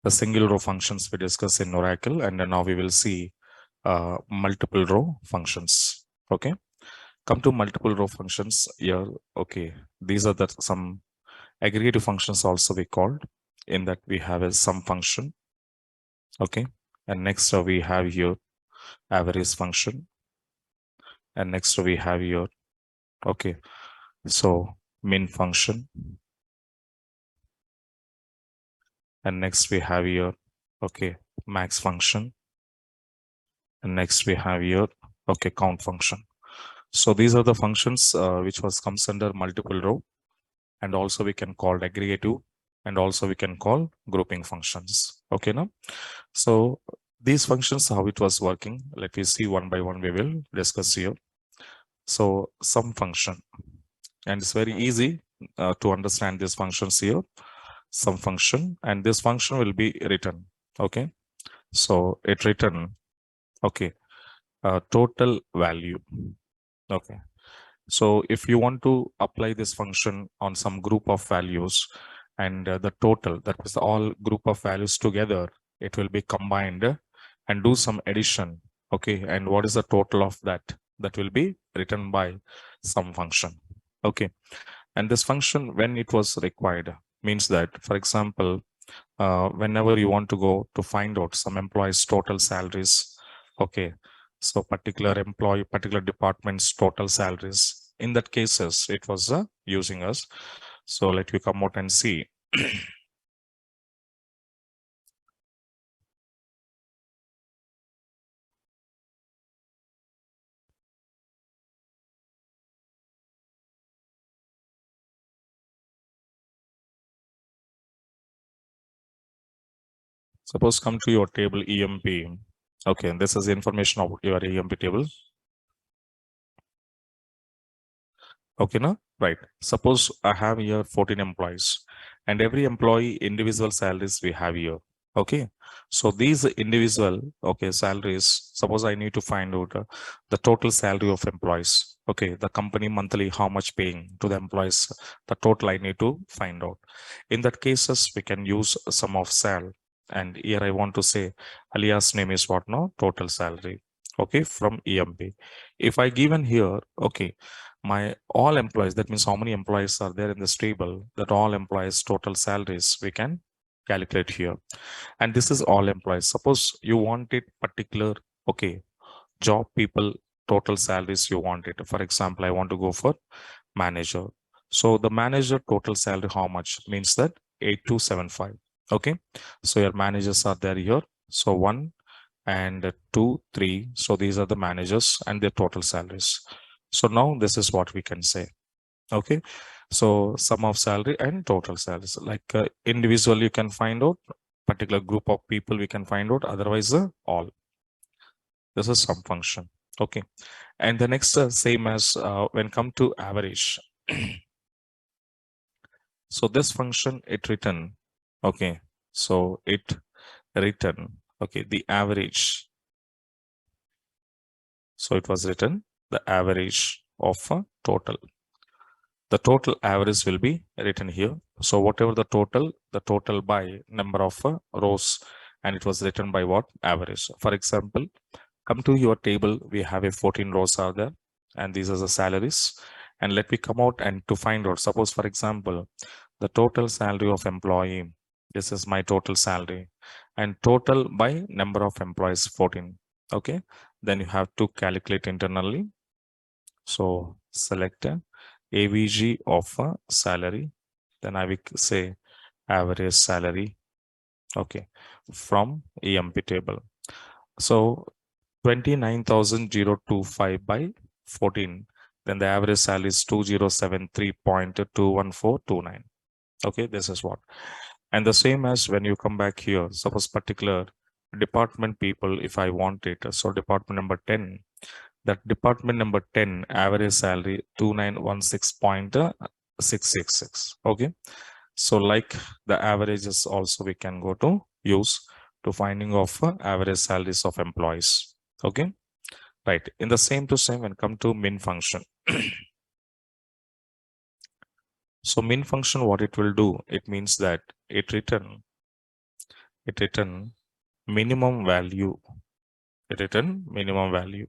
the single row functions we discuss in Oracle, and then now we will see multiple row functions. Okay, come to multiple row functions here. Okay, these are the some aggregative functions also we called. In that we have a sum function. Okay, and next we have here average function, and next we have here, okay, so min function, and next we have here, okay, max function, and next we have here, okay, count function. So these are the functions which was comes under multiple row, and also we can call aggregative, and also we can call grouping functions. Okay, now so these functions, how it was working, let me see one by one, we will discuss here. So sum function, and it's very easy to understand these functions here. Sum function, and this function will be written. Okay, so it written, okay, total value. Okay, so if you want to apply this function on some group of values, and the total, that is all group of values together, it will be combined and do some addition. Okay, and what is the total of that? That will be written by sum function. Okay, and this function, when it was required, means that, for example, whenever you want to go to find out some employees total salaries, okay, so particular employee, particular department's total salaries, in that cases it was using us. So let you come out and see. Suppose come to your table EMP. Okay, this is the information of your EMP table. Okay, now, right. Suppose I have here 14 employees, and every employee individual salaries we have here. Okay, so these individual, okay, salaries, suppose I need to find out the total salary of employees. Okay, the company monthly, how much paying to the employees, the total I need to find out. In that cases, we can use sum of sal. And here I want to say alias name is what now? Total salary. Okay, from EMP. If I given here, okay, my all employees, that means how many employees are there in this table, that all employees total salaries we can calculate here. And this is all employees. Suppose you want it particular, okay, job people total salaries you want it. For example, I want to go for manager. So the manager total salary, how much? Means that 8275. Okay, so your managers are there here. So 1 and 2, 3. So these are the managers and their total salaries. So now this is what we can say. Okay, so sum of salary and total salaries, like individual you can find out, particular group of people we can find out, otherwise all. This is sum function. Okay, and the next same as when come to average. So this function it written, okay, so it written, okay, the average. So it was written the average of a total. The total average will be written here. So whatever the total by number of rows, and it was written by what? Average. For example, come to your table, we have a 14 rows are there, and these are the salaries. And let me come out and to find out, suppose for example, the total salary of employee, this is my total salary, and total by number of employees 14. Okay, then you have to calculate internally. So select AVG of a salary, then I will say average salary, okay, from EMP table. So 29,025 by 14, then the average salary is 2073.21429. Okay, this is what. And the same as when you come back here, suppose particular department people, if I want it, so department number 10, that department number 10 average salary 2916.666. Okay, so like the averages also we can go to use to finding of average salaries of employees. Okay, right. In the same to same, when come to min function. So min function, what it will do, it means that it return it return minimum value. It return minimum value.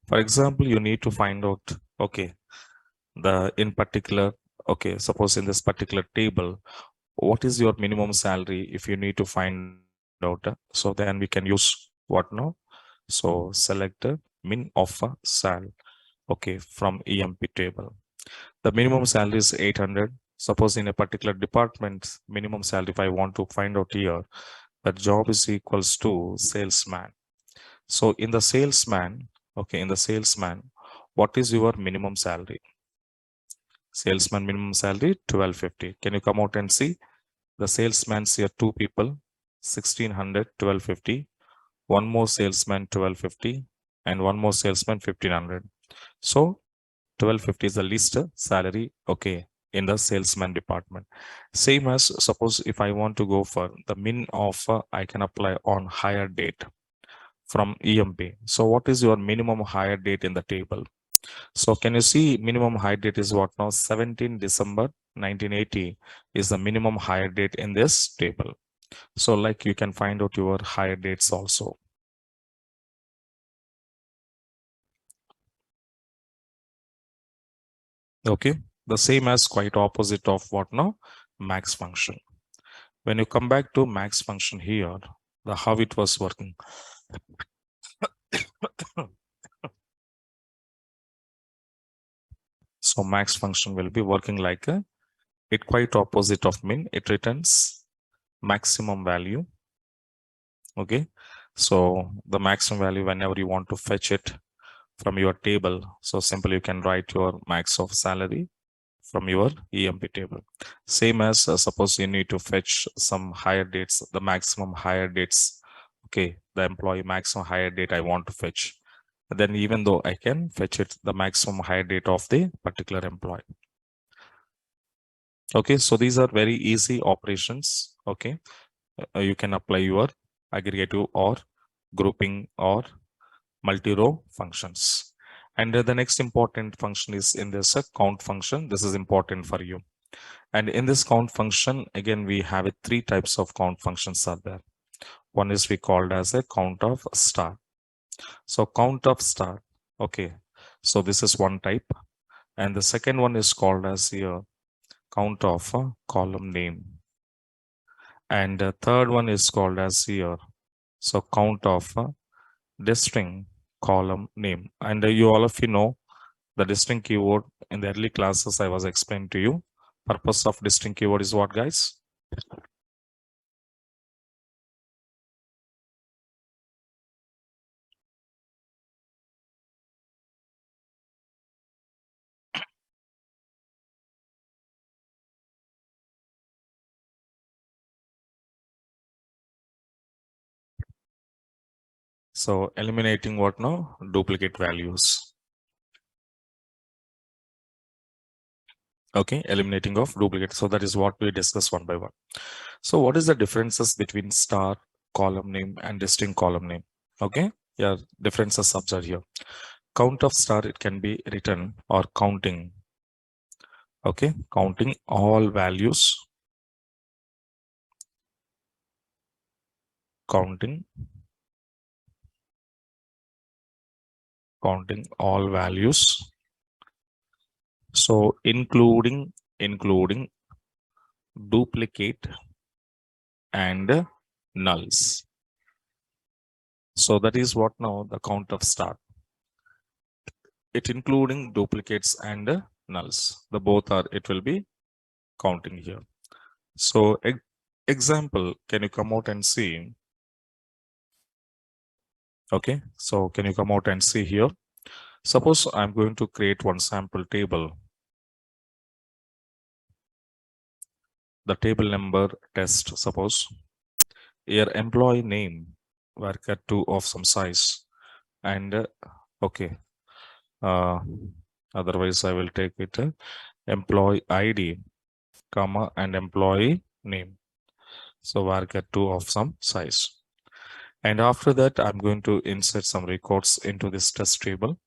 For example, you need to find out, okay, the in particular, okay, suppose in this particular table, what is your minimum salary if you need to find out? So then we can use what now? So select the min of a sal, okay, from EMP table. The minimum salary is 800. Suppose in a particular department, minimum salary, if I want to find out here, the job is equals to salesman. So in the salesman, okay, in the salesman, what is your minimum salary? Salesman minimum salary 1250. Can you come out and see? The salesman's here, two people, 1600, 1250. One more salesman, 1250, and one more salesman, 1500. So 1250 is the least salary, okay, in the salesman department. Same as suppose if I want to go for the min offer, I can apply on hire date from EMP. So what is your minimum hire date in the table? So can you see minimum hire date is what now? 17 December 1980 is the minimum hire date in this table. So like you can find out your hire dates also. Okay, the same as quite opposite of what now? Max function. When you come back to max function here, the how it was working. So max function will be working like it quite opposite of min. It returns maximum value. Okay, so the maximum value whenever you want to fetch it from your table, so simply you can write your max of salary from your EMP table. Same as suppose you need to fetch some higher dates, the maximum higher dates. Okay, the employee maximum higher date I want to fetch. Then even though I can fetch it the maximum higher date of the particular employee. Okay, so these are very easy operations. Okay, you can apply your aggregative or grouping or multi-row functions. And the next important function is in this count function. This is important for you. And in this count function, again, we have three types of count functions are there. One is we called as a count of star. So count of star. Okay. So this is one type. And the second one is called as here count of a column name. And the third one is called as here. So count of a distinct column name. And you all of you know the distinct keyword in the early classes I was explaining to you. Purpose of distinct keyword is what, guys? So eliminating what now? Duplicate values. Okay, eliminating of duplicate. So that is what we discuss one by one. So what is the differences between star, column name and distinct column name? Okay, yeah, differences observed here. Count of star, it can be written or counting. Okay, counting all values. Counting all values. So including duplicate and nulls. So that is what now the count of star. It including duplicates and nulls. The both are, it will be counting here. So example, can you come out and see? Okay, so can you come out and see here? Suppose I'm going to create one sample table. The table number test, suppose your employee name worker 2 of some size and okay, otherwise I will take it employee ID comma and employee name, so worker 2 of some size. And after that I'm going to insert some records into this test table.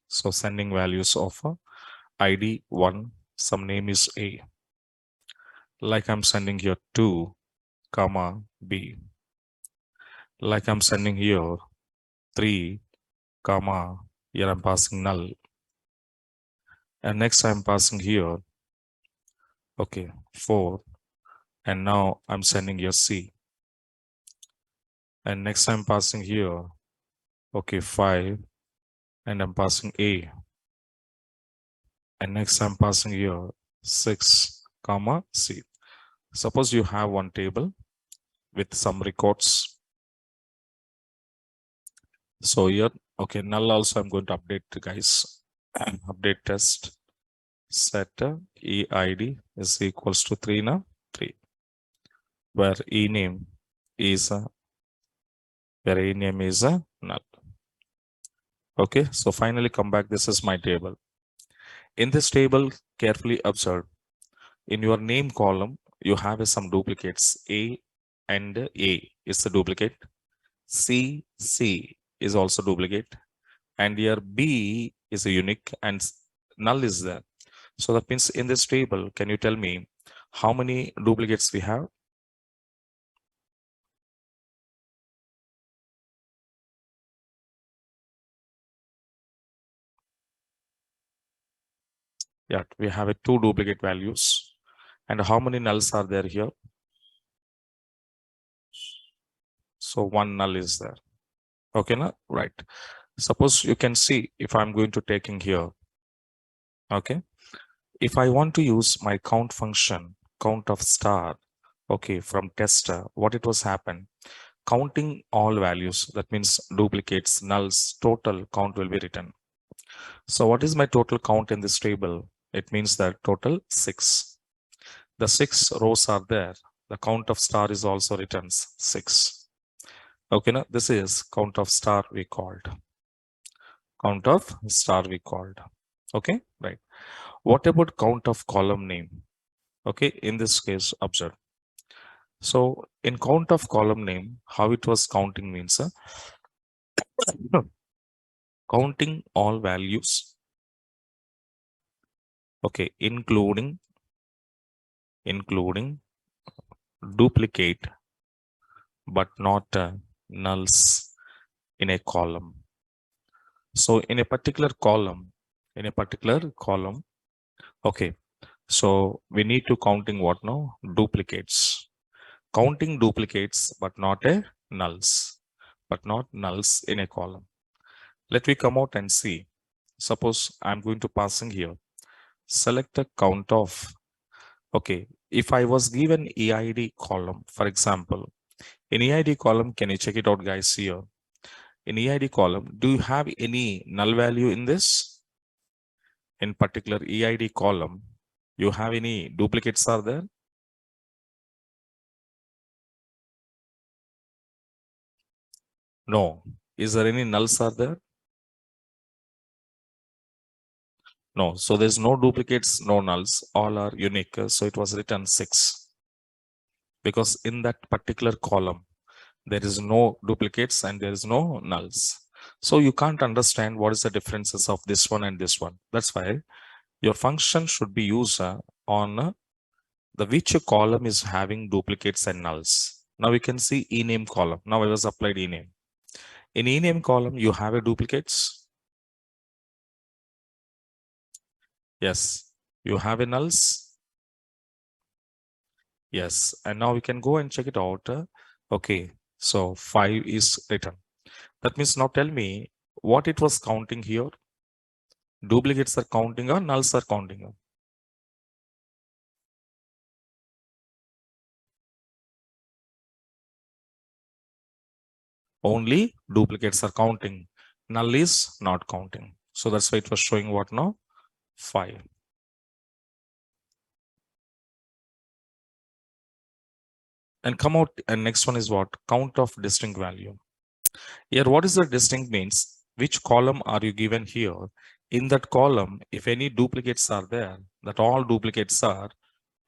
So sending values of ID 1, some name is A, like I'm sending here 2, comma B. Like I'm sending here 3, comma, here I'm passing null. And next I'm passing here, okay, 4. And now I'm sending here C. And next I'm passing here, okay, 5. And I'm passing A. And next I'm passing here 6, comma C. Suppose you have one table with some records. So here, okay, null also I'm going to update the guys. Update test set EID is equals to 3 now 3, where ename is a null. Okay, so finally come back. This is my table. In this table, carefully observe. In your name column, you have some duplicates. A and A is the duplicate. C is also duplicate. And here B is a unique and null is there. So that means in this table, can you tell me how many duplicates we have? Yeah, we have 2 duplicate values. And how many nulls are there here? So 1 null is there. Okay, now right. Suppose you can see if I'm going to taking here. Okay, if I want to use my count function, count of star, okay, from tester, what it was happen? Counting all values, that means duplicates, nulls, total count will be written. So what is my total count in this table? It means that total 6. The 6 rows are there. The count of star is also written 6. Okay, now this is count of star we called. Count of star we called. Okay, right. What about count of column name? Okay, in this case, observe. So in count of column name, how it was counting means counting all values. Okay, including duplicate, but not nulls in a column. So in a particular column, okay, so we need to counting what now? Duplicates. Counting duplicates, but not a nulls, in a column. Let me come out and see. Suppose I'm going to passing here. Select a count of, okay, if I was given EID column, for example, in EID column, can you check it out, guys, here? In EID column, do you have any null value in this? In particular EID column, you have any duplicates are there? No. Is there any nulls are there? No. So there's no duplicates, no nulls, all are unique. So it was written 6. Because in that particular column, there is no duplicates and there is no nulls. So you can't understand what is the differences of this one and this one. That's why your function should be used on the which column is having duplicates and nulls. Now we can see ename column. Now I was applied ename. In ename column, you have a duplicates. Yes. You have a nulls. Yes. And now we can go and check it out. Okay. So 5 is written. That means now tell me what it was counting here. Duplicates are counting or nulls are counting? Only duplicates are counting. Null is not counting. So that's why it was showing what now? 5. And come out, and next one is what? Count of distinct value. Here, what is the distinct means? Which column are you given here? In that column, if any duplicates are there, that all duplicates are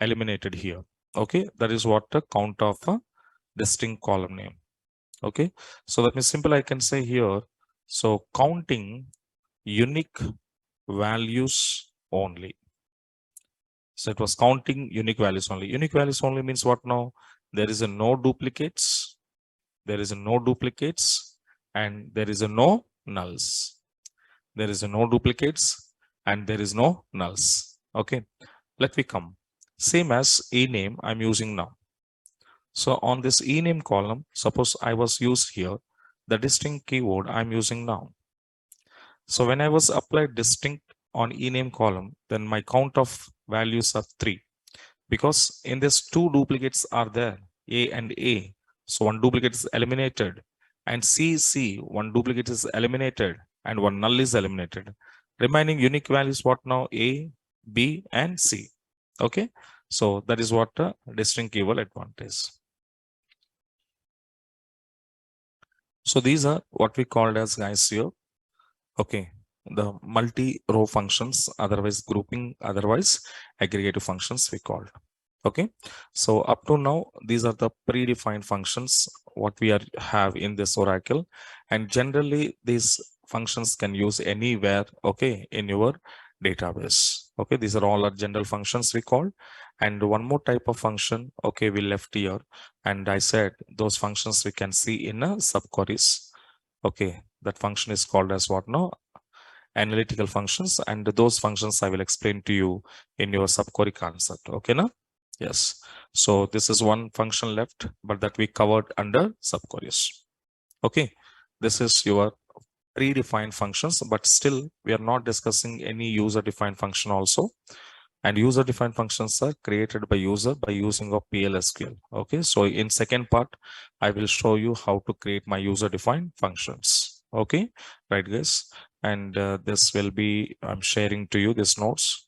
eliminated here. Okay, that is what the count of a distinct column name. Okay, so that means simple I can say here. So counting unique values only. So it was counting unique values only. Unique values only means what now? there is a no duplicates, there is a no duplicates, and there is a no nulls. There is a no duplicates and there is no nulls. Okay, let me come. Same as ename I'm using now. So on this ename column, suppose I was used here, the distinct keyword I'm using now. So when I was applied distinct on ename column, then my count of values are 3, because in this 2 duplicates are there, A and A. So one duplicate is eliminated, and C, one duplicate is eliminated, and one null is eliminated. Remaining unique values what now? A, B, and C. Okay, so that is what the distinct keyword advantage. So these are what we called as, guys, here. Okay, the multi-row functions, otherwise grouping, otherwise aggregative functions we called. Okay, so up to now, these are the predefined functions what we have in this Oracle, and generally these functions can use anywhere, okay, in your database. Okay, these are all our general functions we called. And one more type of function, okay, we left here, and I said those functions we can see in a subqueries. Okay, that function is called as what now? Analytical functions, and those functions I will explain to you in your subquery concept. Okay, now? Yes. So this is one function left, but that we covered under subqueries. Okay. This is your predefined functions, but still we are not discussing any user-defined function also. And user-defined functions are created by user by using of PLSQL. Okay. So in second part, I will show you how to create my user-defined functions. Okay. Right, guys. And this will be, I'm sharing to you this notes.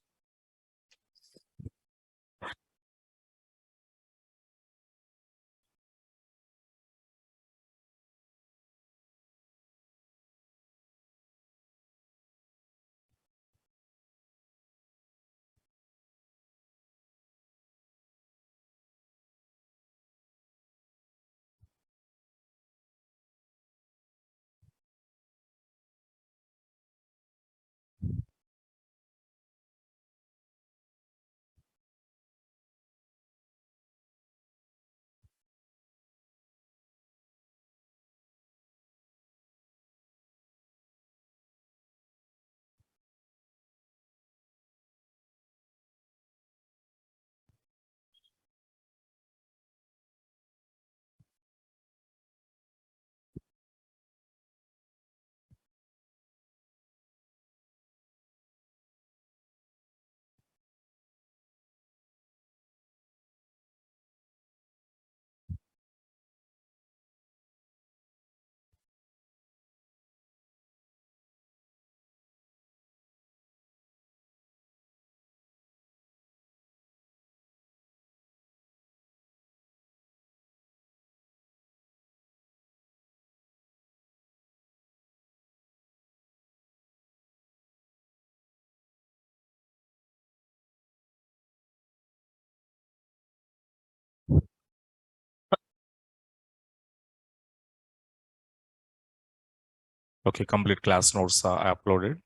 Okay, complete class notes are uploaded.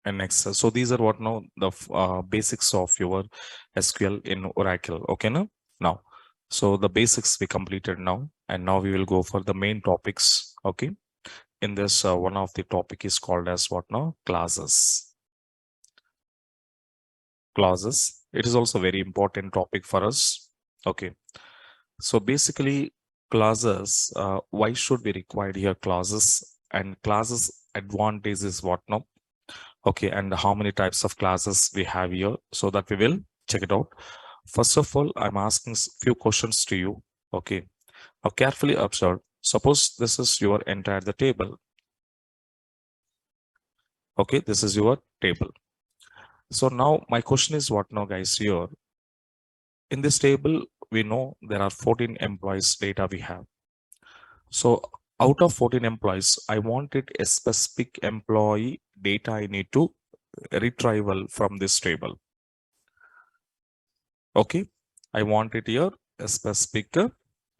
And next, so these are what now the basics of your SQL in Oracle. Okay, now, so the basics we completed now, and now we will go for the main topics. Okay, in this one of the topic is called as what now? Classes. Clauses. It is also very important topic for us. Okay, so basically clauses. Why should we require here clauses? And clauses advantage is what now? Okay, and how many types of classes we have here, so that we will check it out. First of all, I'm asking few questions to you. Okay, now carefully observe. Suppose this is your entire the table. Okay, this is your table. So now my question is what now, guys? Here in this table, we know there are 14 employees data we have. So out of 14 employees, I wanted a specific employee data I need to retrieval from this table. Okay, I want it here a specific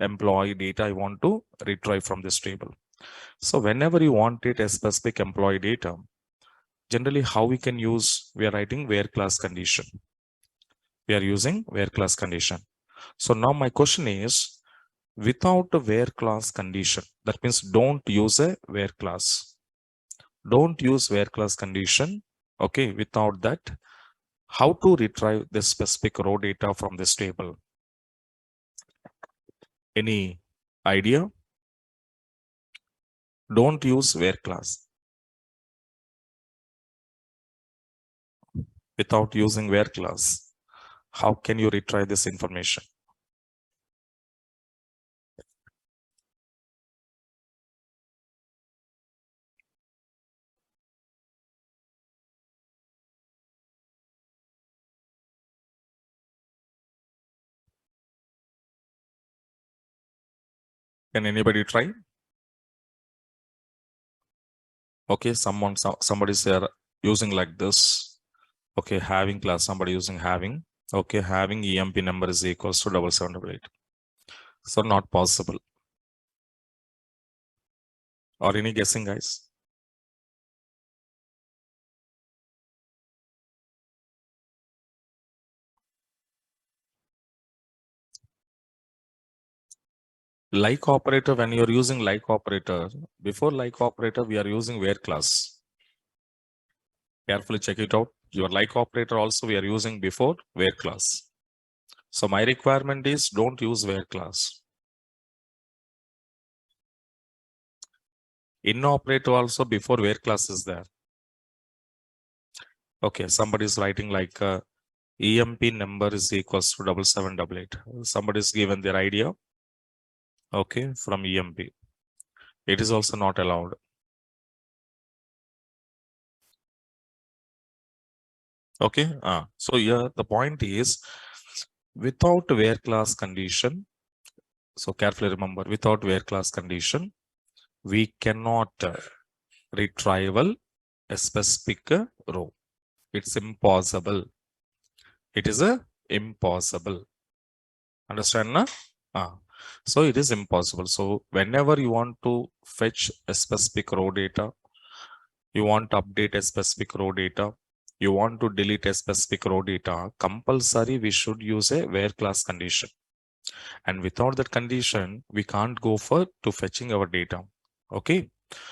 employee data I want to retrieve from this table. So whenever you want it a specific employee data, generally how we can use, we are writing where class condition. We are using where clause condition. So now my question is, without a where clause condition, that means don't use a where clause. Don't use where clause condition. Okay, without that, how to retrieve the specific row data from this table? Any idea? Don't use where clause. Without using where clause, how can you retrieve this information? Can anybody try? Okay, somebody's here using like this. Okay, having class, somebody using having. Okay, having EMP number is equals to 7788. So not possible. Or any guessing, guys? Like operator, when you're using like operator, before like operator, we are using where class. Carefully check it out. Your like operator also we are using before where class. So my requirement is don't use where class. In operator also before where class is there. Okay, somebody is writing like EMP number is equals to 7788. Somebody is given their idea. Okay, from EMP. It is also not allowed. Okay, so here the point is without where class condition. So carefully remember, without where class condition, we cannot retrieval a specific row. It's impossible. It is a impossible. Understand na? So it is impossible. So whenever you want to fetch a specific row data, you want to update a specific row data, you want to delete a specific row data, compulsory we should use a where class condition. And without that condition, we can't go for to fetching our data. Okay.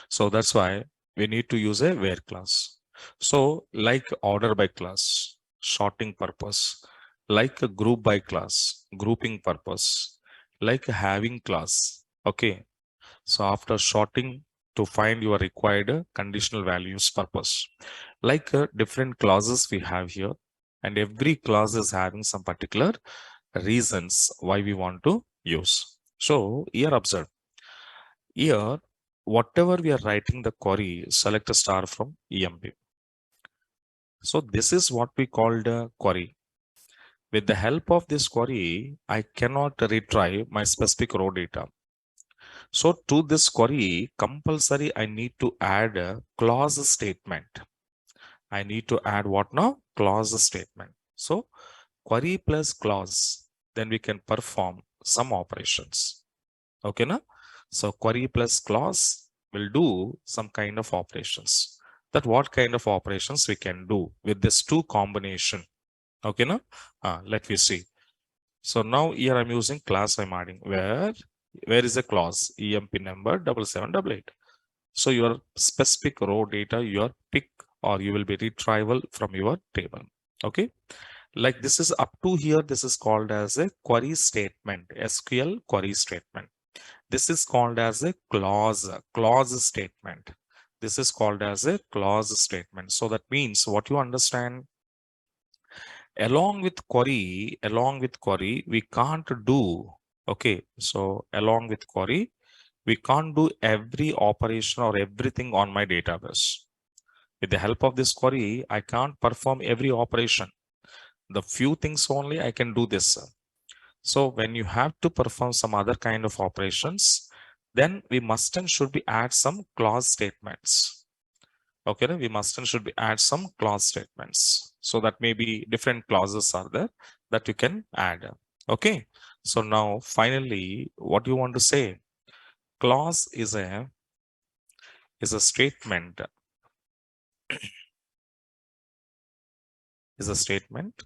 So that's why we need to use a where class. So like order by class, sorting purpose, like a group by class, grouping purpose, like a having class. Okay. So after sorting to find your required conditional values purpose, like different clauses we have here, and every clause is having some particular reasons why we want to use. So here observe, here whatever we are writing the query, select a star from EMP. So this is what we call the query. With the help of this query, I cannot retrieve my specific row data. So to this query, compulsory I need to add a clause statement. I need to add what now? Clause statement. So query plus clause, then we can perform some operations. Okay, na? So query plus clause will do some kind of operations. That what kind of operations we can do with this two combination. Okay, na? Let me see. So now here I'm using class I'm adding where is a clause EMP number 7788. So your specific row data, your pick or you will be retrieval from your table. Okay. Like this is up to here. This is called as a query statement, SQL query statement. This is called as a clause statement. This is called as a clause statement. So that means what you understand, along with query, we can't do, okay. So along with query, we can't do every operation or everything on my database. With the help of this query, I can't perform every operation. The few things only I can do this. So when you have to perform some other kind of operations, then we must and should be add some clause statements. Okay, we must and should be add some clause statements. So that maybe different clauses are there that you can add. Okay. So now finally, what you want to say? Clause is a statement. Is a statement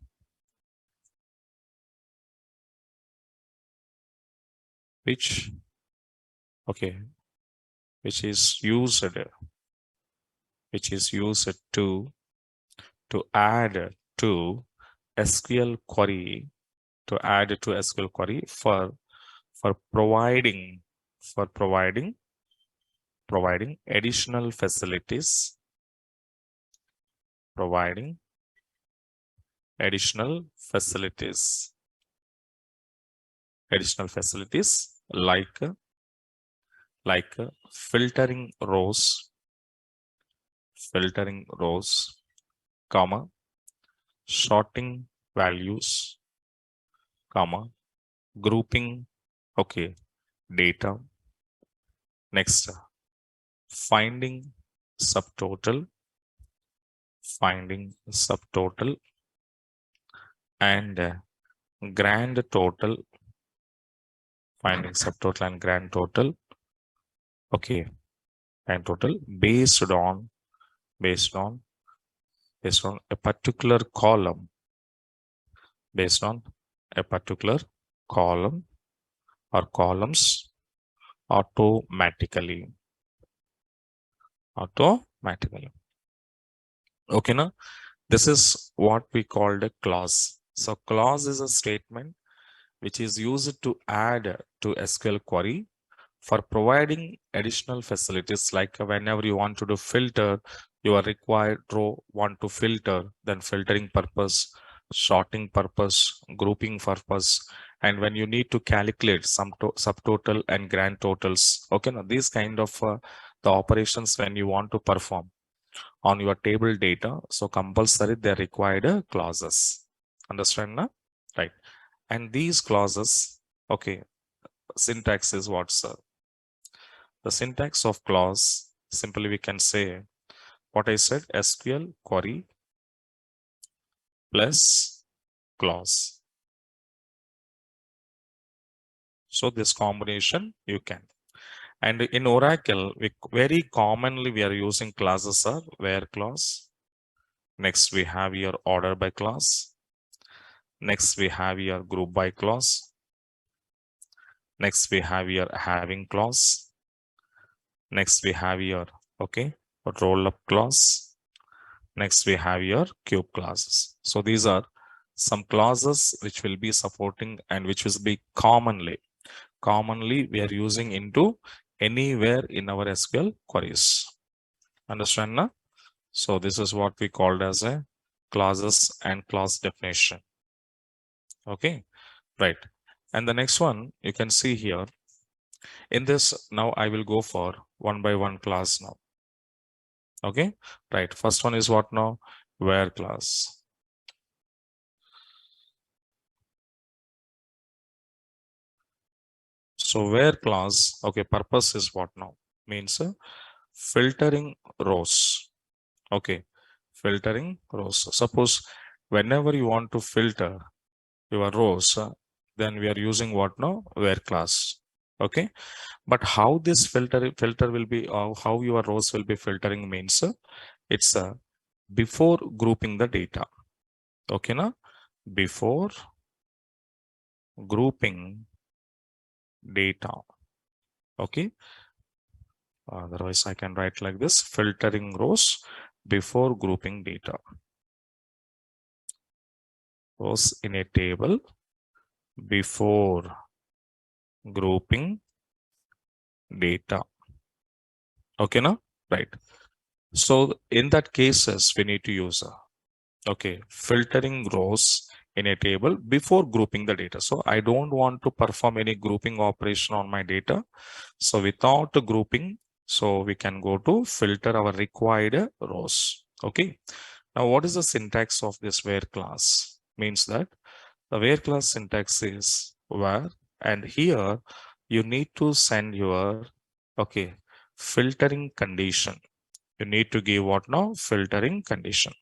which, okay, which is used to add to SQL query, for providing additional facilities, providing additional facilities like filtering rows, comma, sorting values, comma, grouping, okay, data. Next, finding subtotal, and grand total, finding subtotal and grand total, okay, and total based on a particular column, based on a particular column or columns automatically. Okay, now this is what we called a clause. So clause is a statement which is used to add to SQL query for providing additional facilities, like whenever you want to do filter, you are required row want to filter, then filtering purpose, sorting purpose, grouping purpose, and when you need to calculate some subtotal and grand totals. Okay, now these kind of the operations when you want to perform on your table data, so compulsory they required clauses. Understand now? Right. And these clauses, okay, syntax is what's the syntax of clause. Simply we can say what I said, SQL query plus clause. So this combination you can. And in Oracle, very commonly we are using clauses are where clause. Next we have your order by clause. Next we have your group by clause. Next we have your having clause. Next we have your, okay, roll up clause. Next we have your cube clauses. So these are some clauses which will be supporting and which will be commonly we are using into anywhere in our SQL queries. Understand now? So this is what we called as a clauses and clause definition. Okay, right. And the next one you can see here in this. Now I will go for one by one class now. Okay, right. First one is what now? Where class. So where clause, okay, purpose is what now? Means filtering rows. Okay, filtering rows. Suppose whenever you want to filter your rows, then we are using what now? Where class. Okay, but how this filter will be, how your rows will be filtering means it's before grouping the data. Okay, now before grouping data. Okay, otherwise I can write like this: filtering rows before grouping data. Rows in a table before grouping data. Okay, now right. So in that cases we need to use okay, filtering rows in a table before grouping the data. So I don't want to perform any grouping operation on my data. So without grouping, so we can go to filter our required rows. Okay. Now what is the syntax of this where class? Means that the where class syntax is where, and here you need to send your, okay, filtering condition. You need to give what now? Filtering condition.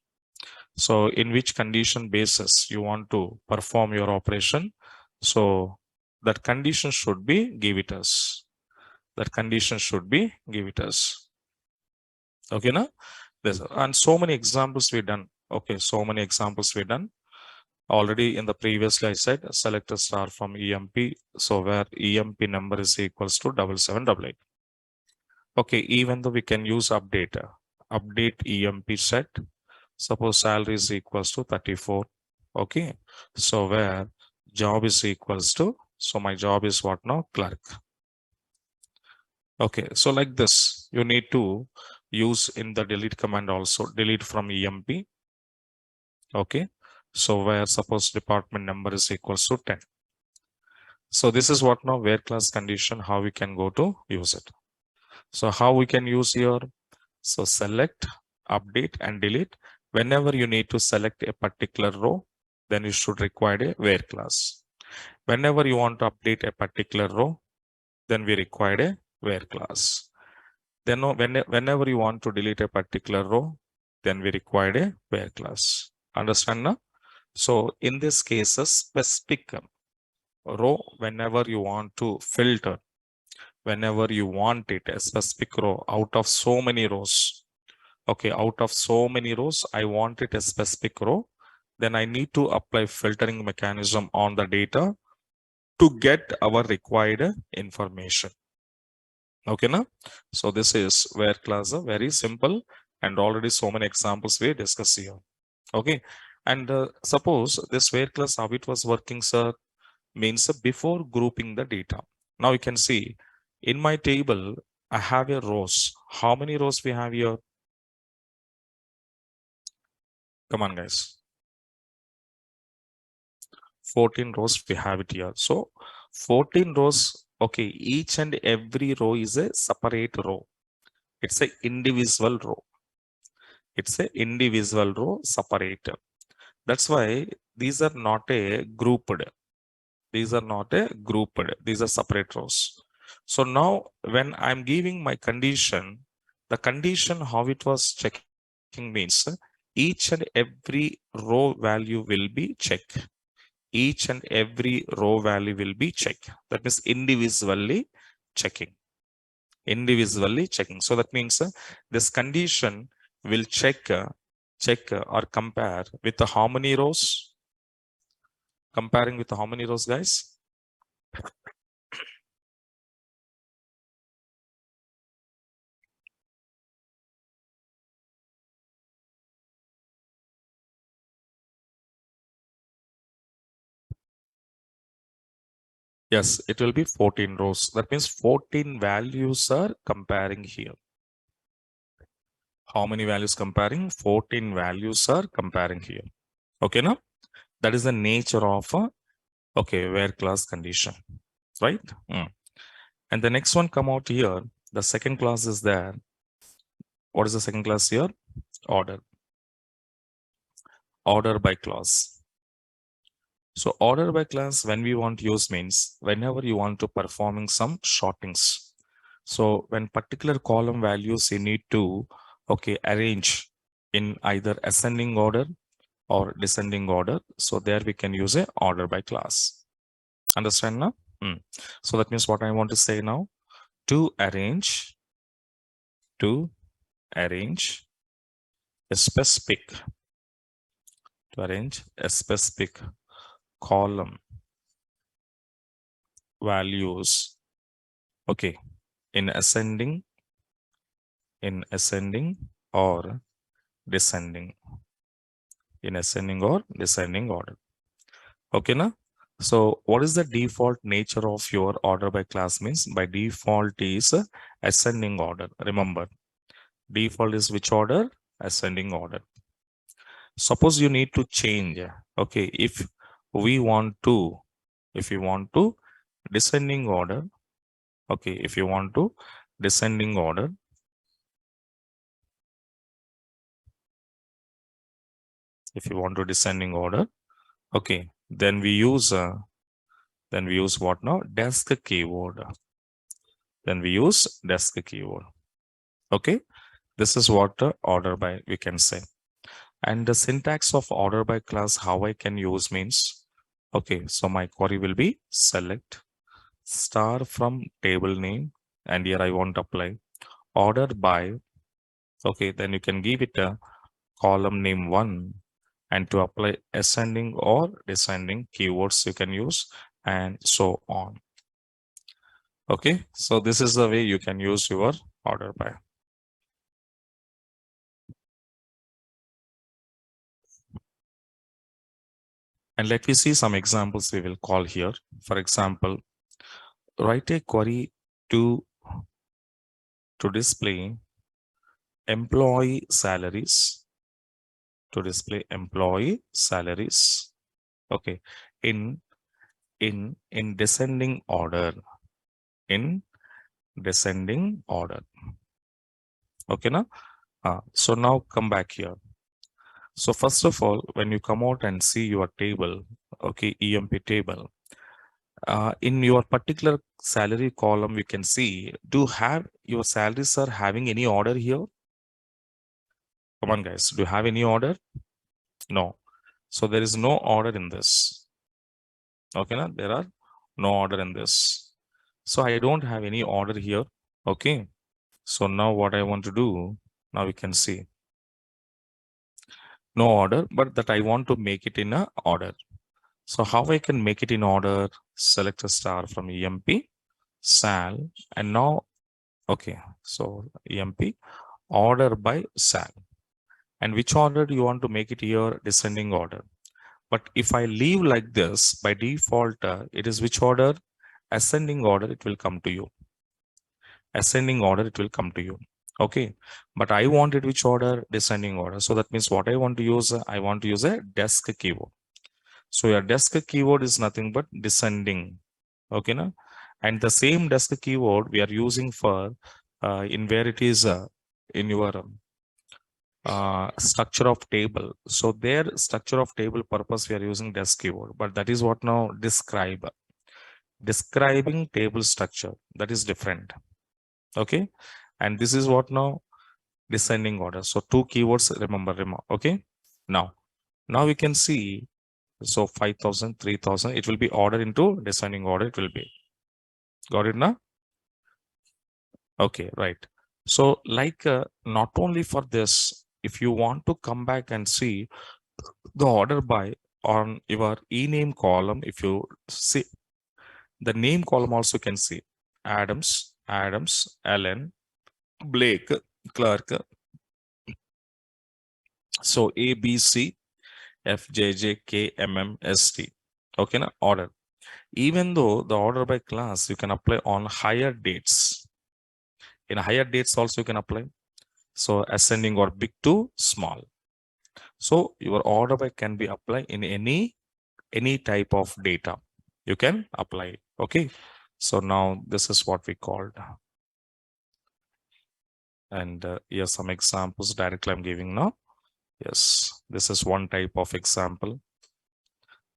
So in which condition basis you want to perform your operation. So that condition should be give it us. That condition should be give it us. Okay, now there's and so many examples we done. Okay, so many examples we done. Already in the previously I said select a star from EMP. So where EMP number is equals to 7788. Okay, even though we can use update EMP set. Suppose salary is equals to 34. Okay, so where job is equals to, so my job is what now? Clerk. Okay, so like this, you need to use in the delete command also, delete from EMP. Okay, so where suppose department number is equals to 10. So this is what now where class condition, how we can go to use it. So how we can use here? So select, update and delete. Whenever you need to select a particular row, then you should require a where class. Whenever you want to update a particular row, then we require a where class. Then whenever you want to delete a particular row, then we require a where class. Understand now? So in this case, a specific row, whenever you want to filter, whenever you want it, a specific row out of so many rows. Okay, out of so many rows, I want it a specific row. Then I need to apply filtering mechanism on the data to get our required information. Okay, now? So this is where class, very simple, and already so many examples we discuss here. Okay, and suppose this where class how it was working, sir, means before grouping the data. Now you can see in my table, I have a rows. How many rows we have here? Come on, guys. 14 rows we have it here. So 14 rows, okay, each and every row is a separate row. It's a individual row. It's a individual row separator. That's why these are not a grouped. These are not a grouped. These are separate rows. So now when I'm giving my condition, the condition how it was checking means each and every row value will be checked. Each and every row value will be checked. That means individually checking. Individually checking. So that means this condition will check or compare with how many rows? Comparing with how many rows, guys? Yes, it will be 14 rows. That means 14 values are comparing here. How many values comparing? 14 values are comparing here. Okay, now that is the nature of where class condition, right? And the next one come out here. The second class is there. What is the second class here? Order. Order by class. So order by class, when we want to use means whenever you want to performing some sortings. So when particular column values you need to arrange in either ascending order or descending order. So there we can use a order by class. Understand now? So that means what I want to say now, to arrange a specific column values in ascending or descending order. Okay, now? So what is the default nature of your order by class means? By default is ascending order. Remember, default is which order? Ascending order. Suppose you need to change. Okay, if we want to descending order. Okay, if you want to descending order. If you want to descending order, okay, then we use what now? Desk keyword. Then we use desk keyword. Okay, this is what the order by we can say. And the syntax of order by class, how I can use means, okay, so my query will be select star from table name, and here I want to apply order by, okay, then you can give it a column name 1 And to apply ascending or descending keywords, you can use, and so on. Okay, so this is the way you can use your order by. And let me see some examples we will call here. For example, write a query to display employee salaries, okay, in descending order, in descending order. Okay, now so now come back here. So first of all, when you come out and see your table, okay, EMP table, in your particular salary column, we can see, do have your salaries are having any order here? Come on, guys, do you have any order? No. So there is no order in this. Okay, now there are no order in this. So I don't have any order here. Okay. So now what I want to do, now we can see no order, but that I want to make it in a order. So how I can make it in order? Select a star from EMP, SAL, and now, okay, so EMP, order by SAL. And which order do you want to make it here? Descending order. But if I leave like this, by default, it is which order? Ascending order, it will come to you. Ascending order, it will come to you. Okay. But I want it which order? Descending order. So that means what I want to use? I want to use a desk keyword. So your desk keyword is nothing but descending. Okay. Na? And the same desk keyword we are using for in where it is in your structure of table. So their structure of table purpose we are using desk keyword, but that is what now describe. Describing table structure, that is different. Okay. And this is what now descending order. So two keywords, remember. Okay. Now we can see, so 5,000, 3,000, it will be order into descending order. It will be, got it now? Okay, right. So like not only for this, if you want to come back and see the order by on your e-name column, if you see the name column also can see Adams, Allen, Blake, Clark. So A, B, C, F, J, J, K, M, M, S, T. Okay, now order. Even though the order by class you can apply on higher dates. In higher dates also you can apply. So ascending or big to small. So your order by can be applied in any type of data. You can apply. Okay. So now this is what we called. And here's some examples directly I'm giving now. Yes, this is one type of example.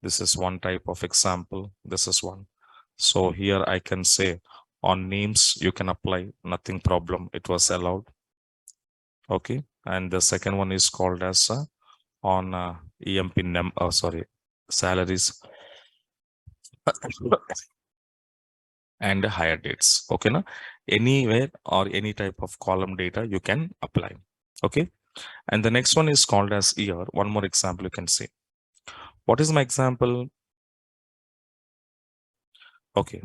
This is one type of example. This is one. So here I can say on names you can apply, nothing problem. It was allowed. Okay. And the second one is called as on EMP salaries and higher dates. Okay. Na? Anywhere or any type of column data you can apply. Okay. And the next one is called as year. One more example you can see. What is my example? Okay.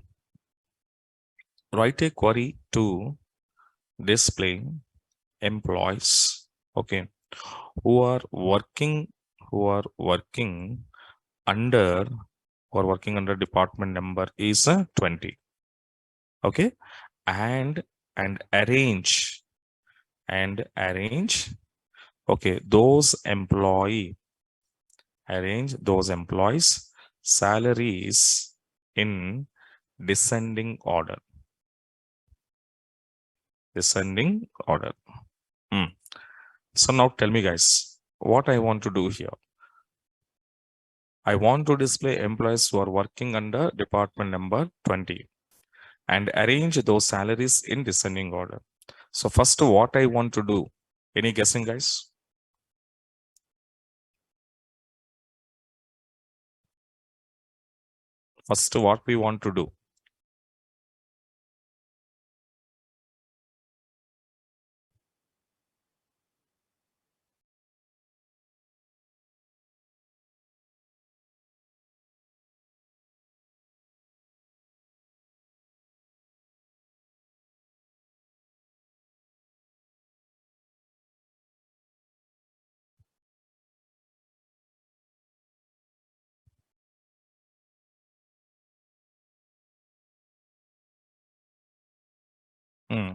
Write a query to display employees, okay, who are working under department number is 20. Okay. And arrange okay, arrange those employees salaries in descending order. So now tell me, guys, what I want to do here. I want to display employees who are working under department number 20 and arrange those salaries in descending order. So first, what I want to do, any guessing, guys? First, what we want to do?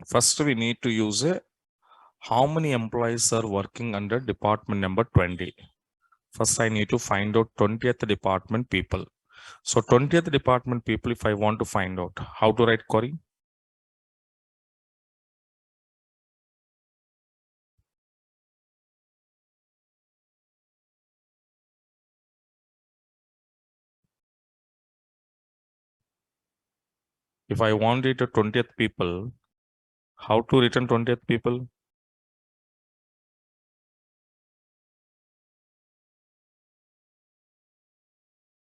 First, we need to use how many employees are working under department number 20. First, I need to find out 20th department people. So 20th department people, if I want to find out, how to write query? If I want it to 20th people, how to return 20th people?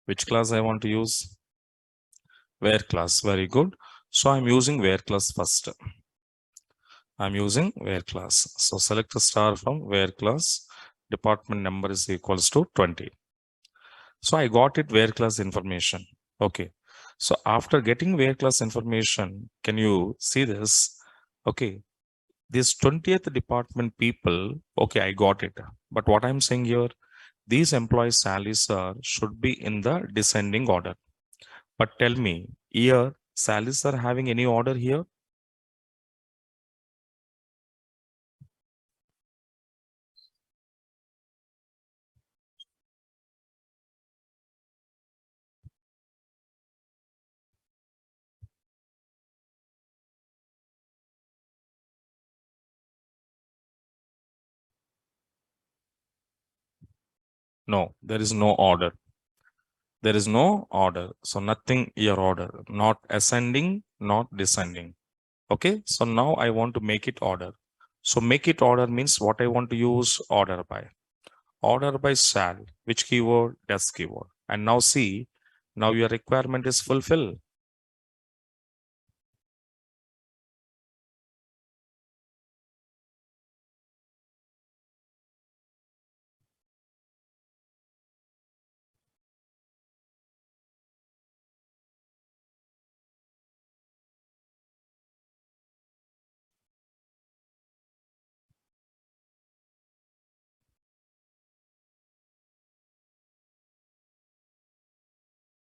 Which class I want to use? Where class. Very good. So I'm using where class first. I'm using where class. So select a star from where class. Department number is equals to 20. So I got it where class information. Okay. So after getting where class information, can you see this? Okay. This 20th department people, okay, I got it. But what I'm saying here, these employees' salaries should be in the descending order. But tell me, here, salaries are having any order here? No, there is no order. There is no order. So nothing here order, not ascending, not descending. Okay. So now I want to make it order. So make it order means what I want to use order by. Order by shall, which keyword? Does keyword. And now see, now your requirement is fulfilled.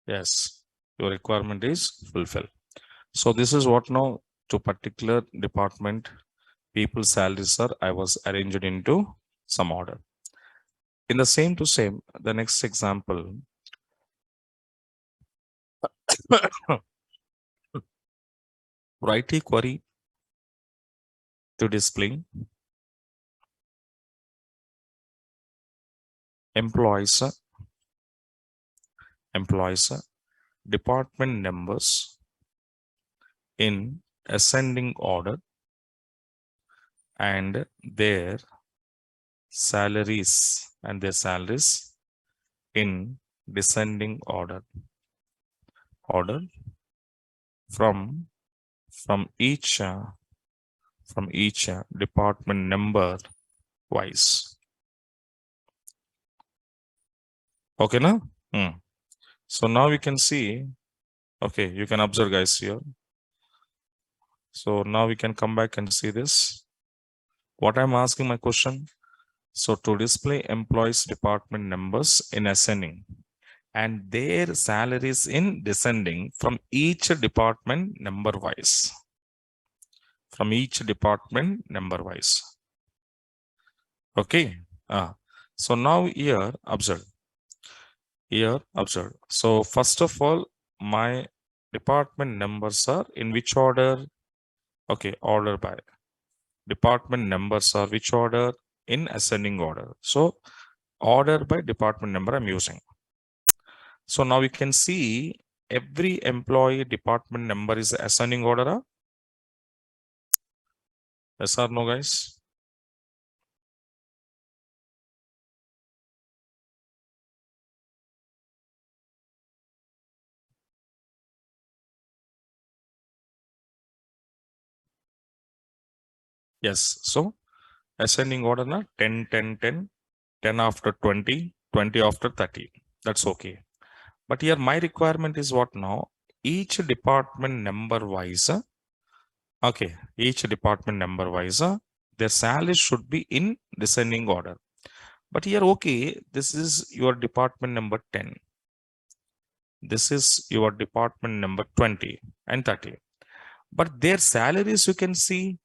Yes, your requirement is fulfilled. So this is what now to particular department people's salaries are I was arranged into some order. In the same to same, the next example. Write a query to display employees, department numbers in ascending order and their salaries in descending order from each department number wise. Okay, now. So now we can see. Okay, you can observe, guys, here. So now we can come back and see this. What I'm asking my question. So to display employees department numbers in ascending and their salaries in descending from each department number wise. From each department number wise. Okay. So now here observe. So first of all, my department numbers are in which order? Okay, order by. Department numbers are which order? In ascending order. So order by department number I'm using. So now we can see every employee department number is ascending order. Yes or no, guys? Yes. So ascending order na 10, 10, 10, 10 after 20, 20 after 30. That's okay. But here my requirement is what now? Each department number wise. Okay. Each department number wise, their salary should be in descending order. But here, okay, this is your department number 10. This is your department number 20 and 30. But their salaries, you can see,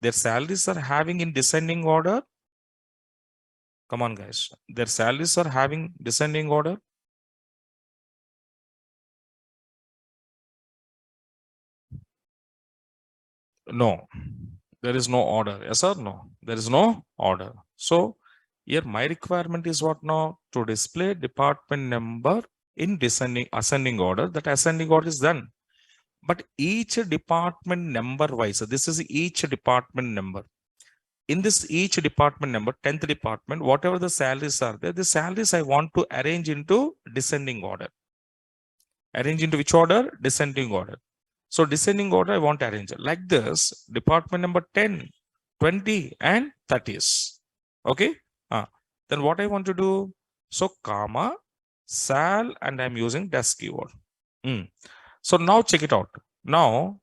their salaries are having in descending order. Come on, guys. Their salaries are having descending order. No, there is no order. Yes or no? There is no order. So here my requirement is what now? To display department number in descending ascending order. That ascending order is done. But each department number wise, this is each department number. In this each department number, 10th department, whatever the salaries are there, the salaries I want to arrange into descending order. Arrange into which order? Descending order. So descending order, I want to arrange it like this. Department number 10, 20, and 30s. Okay. Then what I want to do? So comma, sal, and I'm using desk keyword. So now check it out. Now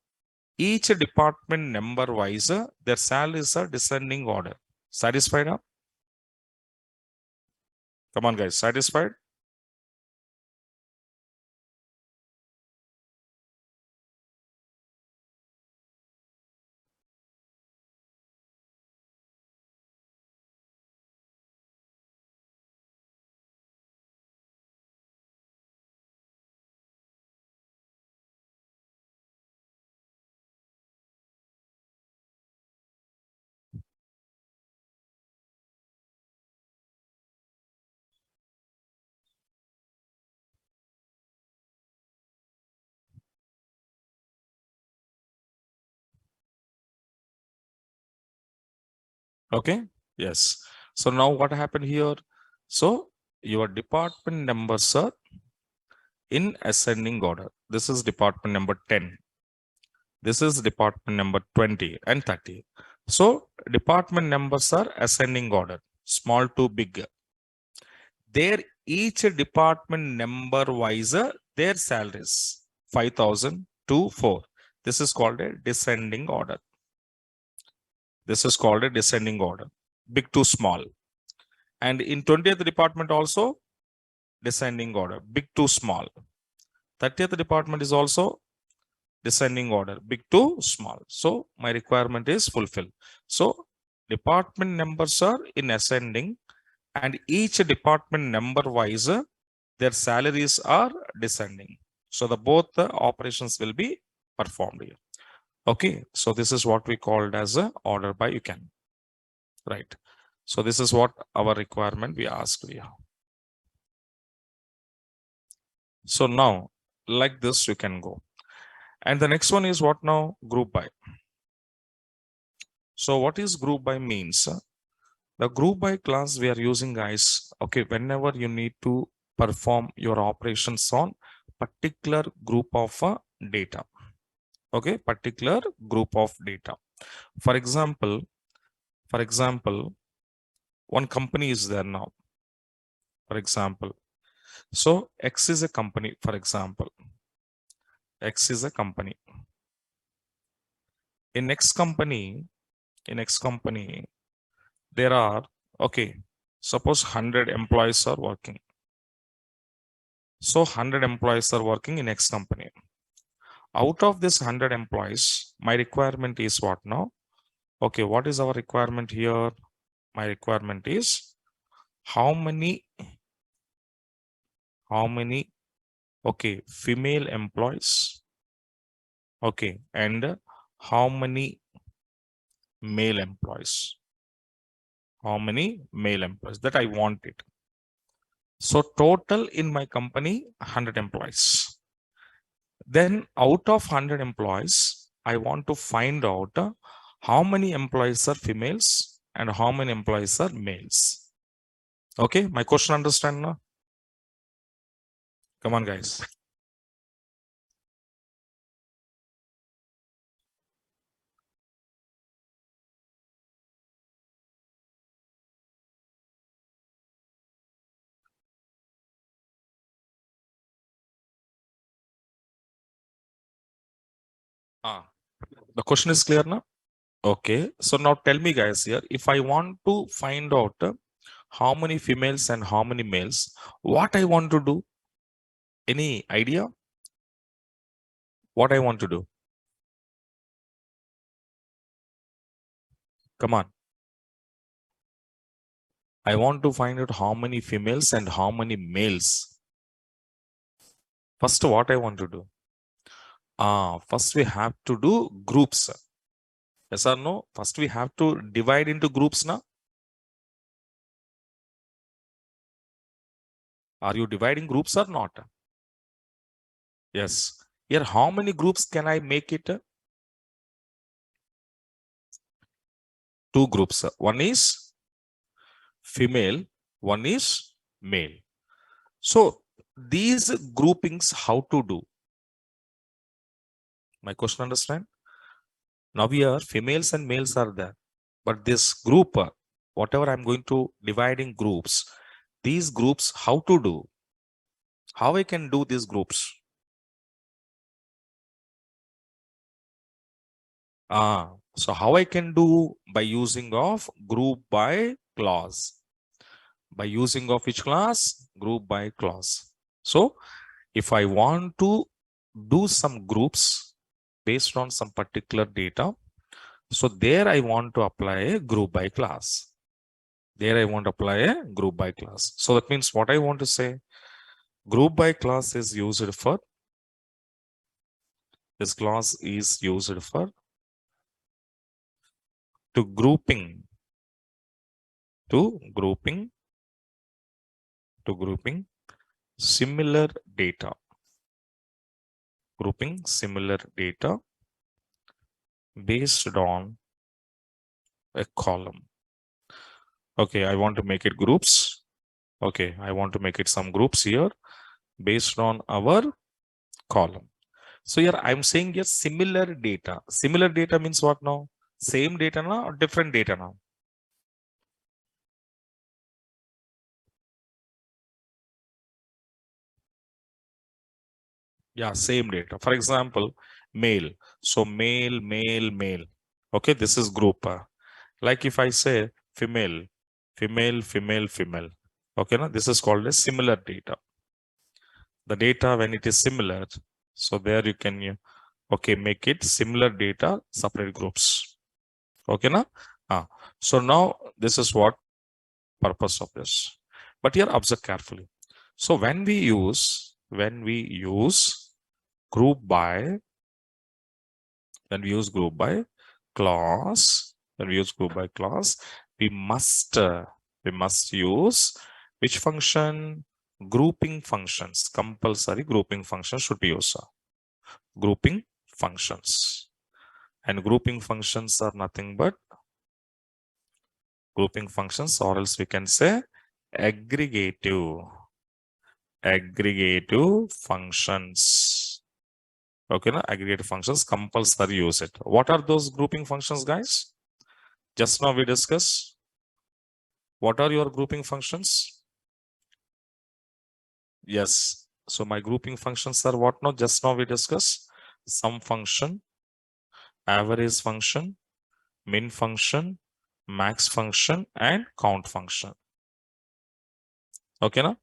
each department number wise, their salaries are descending order. Satisfied? Huh? Come on, guys. Satisfied? Okay. Yes. So now what happened here? So your department numbers are in ascending order. This is department number 10. This is department number 20 and 30. So department numbers are ascending order, small to big. Their each department number wise, their salaries 5,000 to 4. This is called a descending order. This is called a descending order, big to small. And in 20th department also descending order, big to small. 30th department is also descending order, big to small. So my requirement is fulfilled. So department numbers are in ascending, and each department number wise, their salaries are descending. So the both the operations will be performed here. Okay, so this is what we called as a order by you can. Right. So this is what our requirement we asked here. So now like this you can go. And the next one is what now? Group by. So what is group by means? The group by class we are using, guys, okay, whenever you need to perform your operations on particular group of data. Okay, particular group of data. For example, one company is there now. For example, so X is a company, for example. X is a company. In X company, there are, okay, suppose 100 employees are working. So 100 employees are working in X company. Out of this 100 employees, my requirement is what now? Okay, what is our requirement here? My requirement is how many, okay, female employees, okay, and how many male employees? How many male employees? That I want it. So total in my company, 100 employees. Then out of 100 employees, I want to find out how many employees are females and how many employees are males. Okay, my question understand now? Come on, guys. The question is clear now? Okay, so now tell me, guys, here, if I want to find out how many females and how many males, what I want to do? Any idea? What I want to do? Come on. I want to find out how many females and how many males. First, what I want to do? First we have to do groups. Yes or no? First we have to divide into groups now. Are you dividing groups or not? Yes. Here, how many groups can I make it? Two groups. One is female, one is male. So these groupings, how to do? My question understand? Now here females and males are there, but this group, whatever I'm going to divide in groups, these groups, how to do? How I can do these groups? So how I can do? By using of group by clause. By using of which class? Group by clause. So if I want to do some groups based on some particular data, so there I want to apply a group by class. There I want to apply a group by class. So that means what I want to say, group by class is used for, this class is used for to grouping similar data. Grouping similar data based on a column. Okay, I want to make it groups. Okay, I want to make it some groups here based on our column. So here I'm saying yes, similar data. Similar data means what now? Same data now or different data now? Yeah, same data. For example, male. So male, male, male. Okay, this is group. Like if I say female, female, female, female. Okay, now this is called as similar data. The data when it is similar, so there you can okay, make it similar data, separate groups. Okay, now so now this is what purpose of this. But here observe carefully. So when we use group by, when we use group by clause, we must use which function? Grouping functions. Compulsory grouping functions should be used. Grouping functions. And grouping functions are nothing but grouping functions, or else we can say aggregative functions. Okay, now aggregative functions, compulsory use it. What are those grouping functions, guys? Just now we discussed. What are your grouping functions? Yes. So my grouping functions are what now? Just now we discussed sum function, average function, min function, max function, and count function. Okay, now?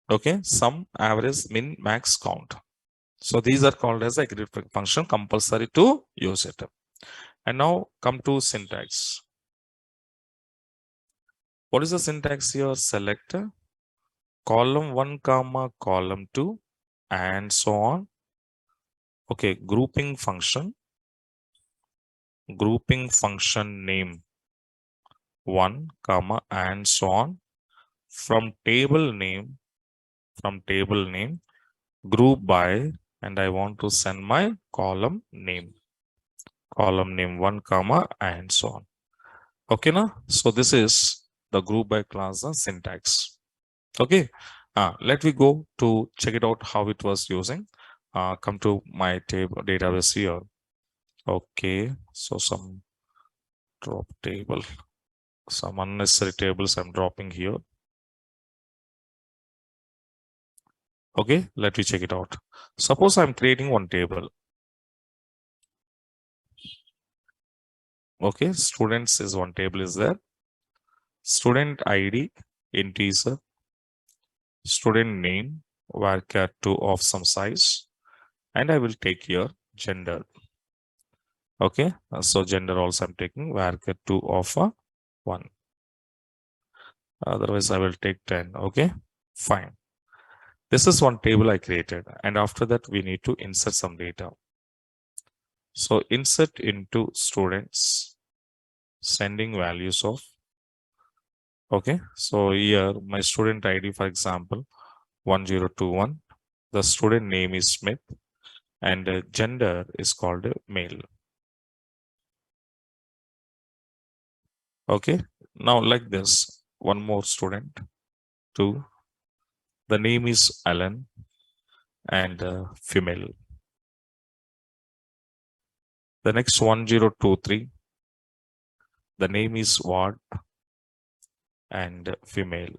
Okay, sum, average, min, max, count. So these are called as aggregate function, compulsory to use it. And now come to syntax. What is the syntax here? Select column 1 comma column 2 and so on. Okay, grouping function name 1 comma and so on. From table name group by, and I want to send my column name 1 comma and so on. Okay, now so this is the group by class syntax. Okay, let me go to check it out how it was using. Come to my table database here. Okay, so some drop table, some unnecessary tables I'm dropping here. Okay, let me check it out. Suppose I'm creating one table. Okay, students is one table is there. student id integer, student name varchar 2 of some size, and I will take here gender. Okay, so gender also I'm taking varchar 2 of 1. Otherwise I will take 10. Okay, fine. This is one table I created, and after that we need to insert some data. So insert into students, sending values of, okay, so here my student ID, for example, 1021. The student name is Smith, and gender is called male. Okay, now like this, one more student, 2. The name is Alan, and female. The next 1023, the name is Ward, and female.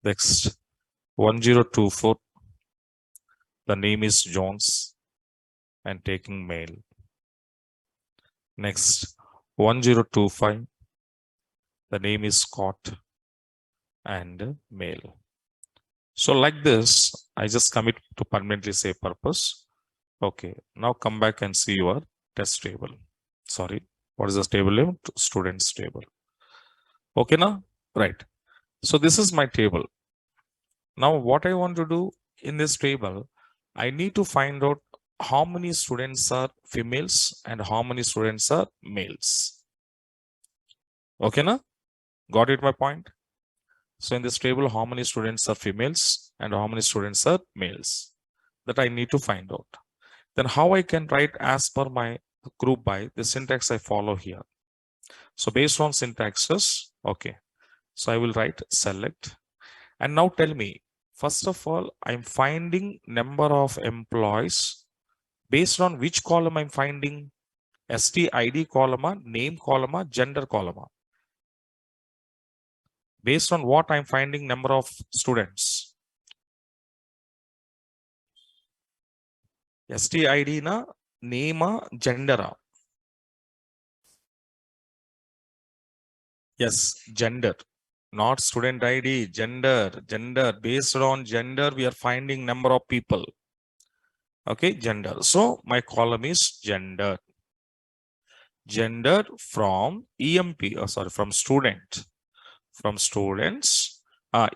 Next 1024, the name is Jones, and taking male. Next 1025, the name is Scott, and male. So like this, I just commit to permanently save purpose. Okay, now come back and see your test table. Sorry, what is the table name? Students table. Okay, now, right. So this is my table. Now what I want to do in this table, I need to find out how many students are females and how many students are males. Okay, now, got it my point? So in this table, how many students are females and how many students are males? That I need to find out. Then how I can write as per my group by the syntax I follow here. So based on syntaxes, okay. So I will write select. And now tell me, first of all, I'm finding number of employees based on which column I'm finding? STID column, name column, gender column. Based on what I'm finding number of students. STID na name gender. Yes, gender. Not student ID, gender. Based on gender, we are finding number of people. Okay, gender. So my column is gender. Gender from EMP, from student. From students.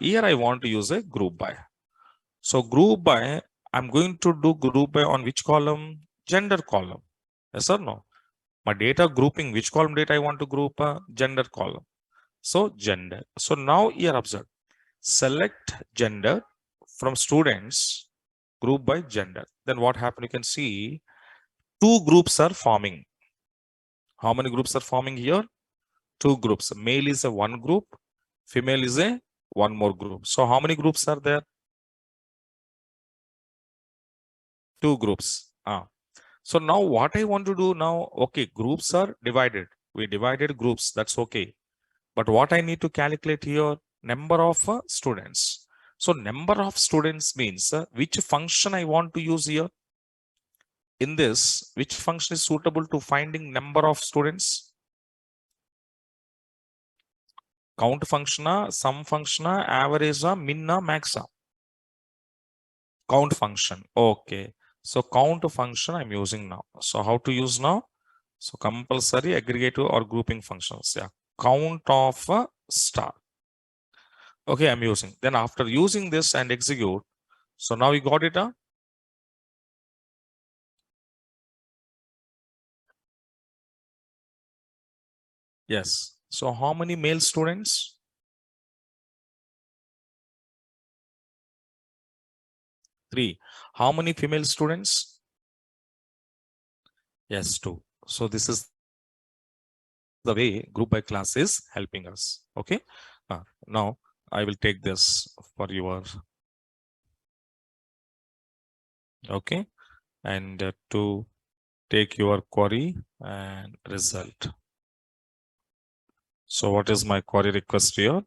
Here I want to use a group by. So group by, I'm going to do group by on which column? Gender column. Yes or no? My data grouping, which column data I want to group? Gender column. So gender. So now here observe. Select gender from students, group by gender. Then what happened? You can see two groups are forming. How many groups are forming here? Two groups. Male is a one group, female is a one more group. So how many groups are there? Two groups. So now what I want to do now, okay, groups are divided. We divided groups, that's okay. But what I need to calculate here, number of students. So number of students means which function I want to use here. In this, which function is suitable to finding number of students? Count function, sum function, average, min, max. Count function. Okay. So count function I'm using now. So how to use now? So compulsory aggregative or grouping functions. Yeah. Count of star. Okay, I'm using. Then after using this and execute, so now you got it. Yes. So how many male students? 3. How many female students? Yes, 2. So this is the way group by class is helping us. Okay. Now I will take this for your, okay, and to take your query and result. So what is my query request here?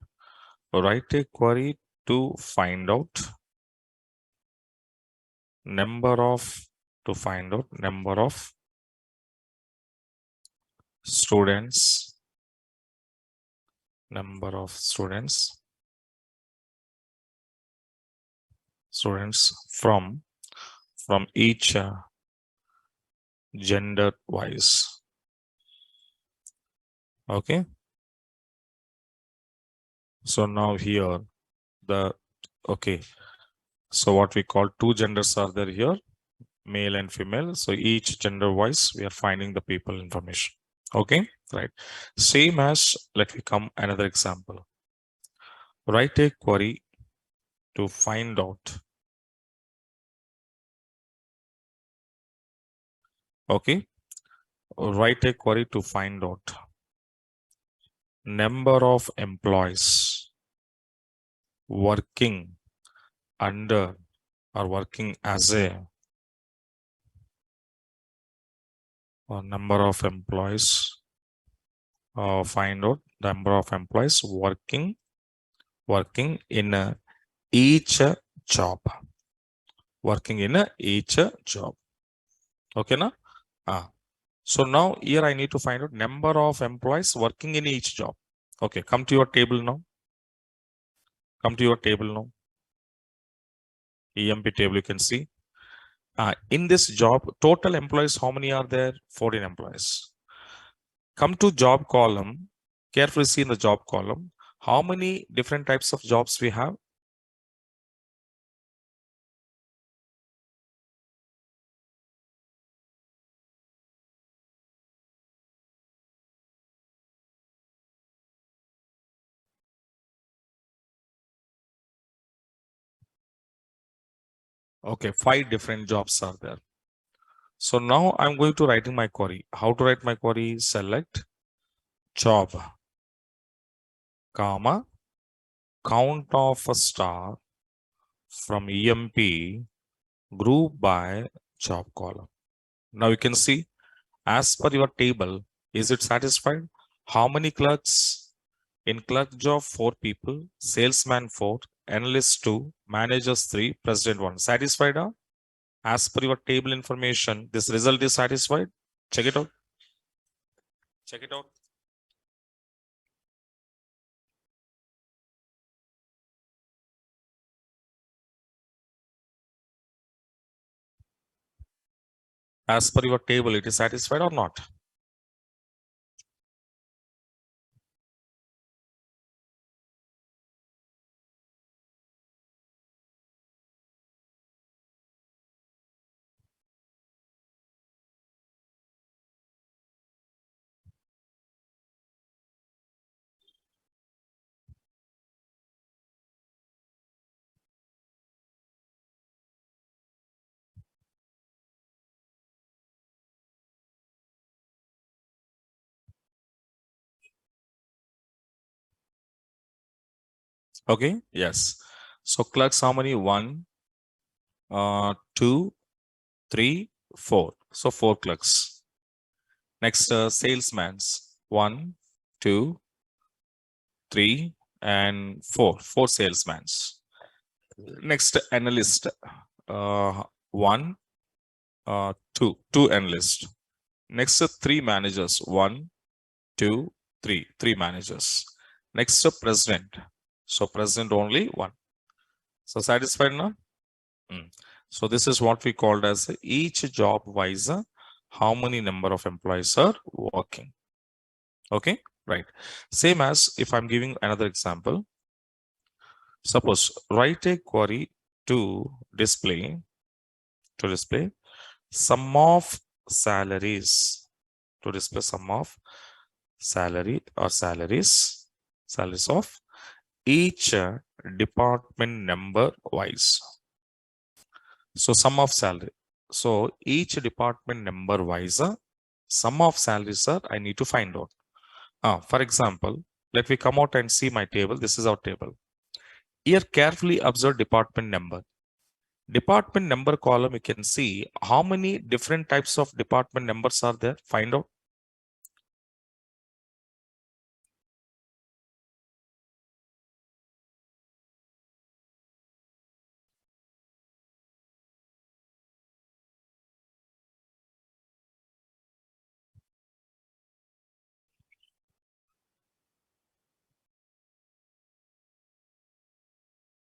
Write a query to find out number of students, number of students from each gender wise. Okay. So now here the okay. So what we call two genders are there here, male and female. So each gender wise, we are finding the people information. Okay, right. Same as, let me come another example. Write a query to find out. Okay, write a query to find out number of employees working under or working as a, or number of employees, find out number of employees working in each job, working in each job. Okay, na? So now here I need to find out number of employees working in each job. Okay, come to your table now. Come to your table now. EMP table, you can see. In this job, total employees, how many are there? 14 employees. Come to job column. Carefully see in the job column. How many different types of jobs we have? Okay, 5 different jobs are there. So now I'm going to writing my query. How to write my query? Select job, comma, count of a star from EMP group by job column. Now you can see, as per your table, is it satisfied? How many clerks? In clerk job, 4 people, salesman 4, analyst 2, managers 3, president 1. Satisfied? Huh? As per your table information, this result is satisfied. Check it out. Check it out. As per your table, it is satisfied or not? Okay, yes. So clerks, how many? 1, 2, 3, 4. So 4 clerks. Next, salesman's 1, 2, 3, and 4. 4 salesmans. Next, analyst 1, 2 analyst. Next, 3 managers 1, 2, 3. 3 managers. Next, president. So president only 1. So satisfied now? So this is what we called as each job wise, how many number of employees are working. Okay, right. Same as if I'm giving another example. Suppose write a query to display sum of salaries, to display sum of salary or salaries of each department number wise. So sum of salary. So each department number wise, sum of salaries are I need to find out. For example, let me come out and see my table. This is our table. Here carefully observe department number. Department number column, you can see how many different types of department numbers are there. Find out.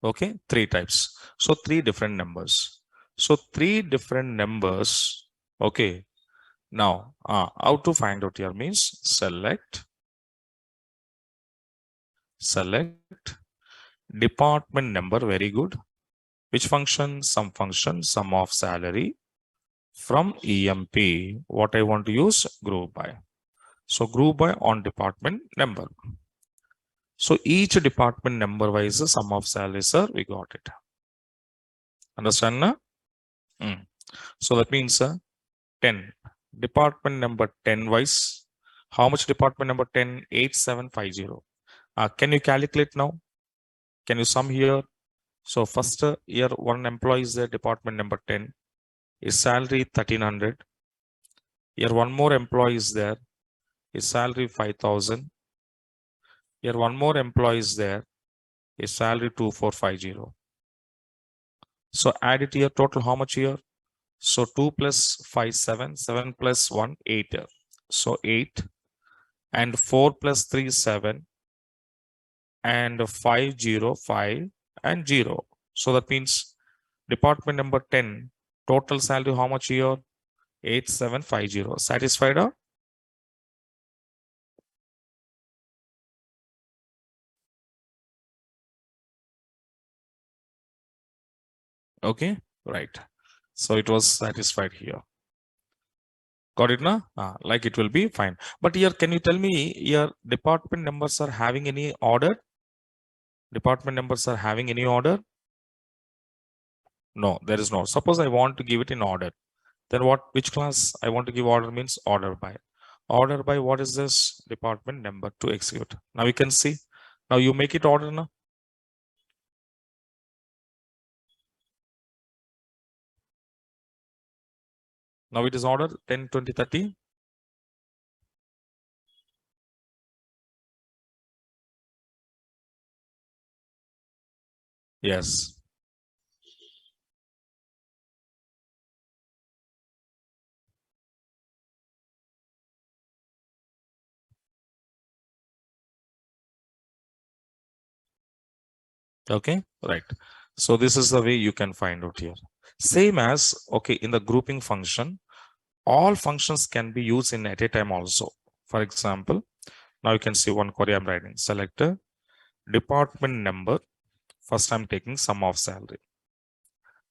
Okay, three types. So three different numbers. So three different numbers. Okay. Now, how to find out here means select department number. Very good. Which function? Sum of salary from EMP. What I want to use? Group by. So group by on department number. So each department number wise sum of salary, sir, we got it. Understand now? So that means 10. Department number 10 wise. How much department number 10? 8750. Can you calculate now? Can you sum here? So first year one employee is the department number 10. His salary 1300. Here one more employee is there. His salary 5000. Here one more employee is there. His salary 2450. So add it here. Total how much here? So 2 plus 5, 7. 7 plus 1, 8. So 8. And 4 plus 3, 7. And 5, 0, 5 and 0. So that means department number 10, total salary how much here? 8750. Satisfied? Okay, right. So it was satisfied here. Got it now? Like it will be fine. But here, can you tell me your department numbers are having any order? Department numbers are having any order? No, there is no. Suppose I want to give it in order. Then which class I want to give order means order by. Order by what is this? Department number to execute. Now you can see. Now you make it order now. Now it is order 10, 20, 30. Yes. Okay, right. So this is the way you can find out here. Same as, okay, in the grouping function, all functions can be used in at a time also. For example, now you can see one query I'm writing. Select a department number. First I'm taking sum of salary.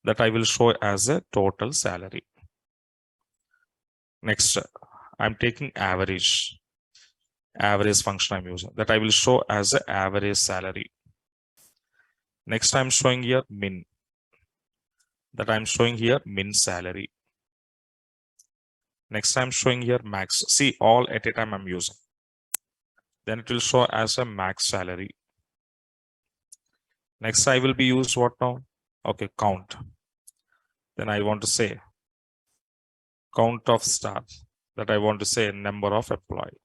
That I will show as a total salary. Next, I'm taking average. Average function I'm using. That I will show as a average salary. Next, I'm showing here min. That I'm showing here min salary. Next, I'm showing here max. See, all at a time I'm using. Then it will show as a max salary. Next, I will be used what now? Okay, count. Then I want to say count of staff. That I want to say number of employee.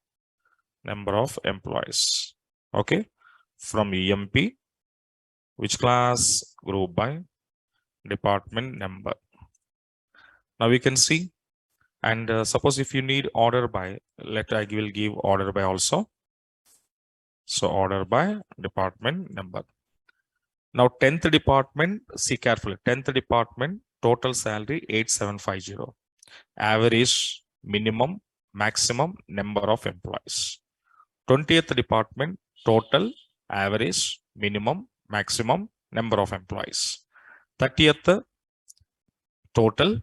Number of employees. Okay, from EMP. Which class? Group by department number. Now we can see. And suppose if you need order by, I will give order by also. So order by department number. Now 10th department, see carefully, 10th department, total salary 8750. Average, minimum, maximum number of employees. 20th department, total, average, minimum, maximum number of employees. 30th, total,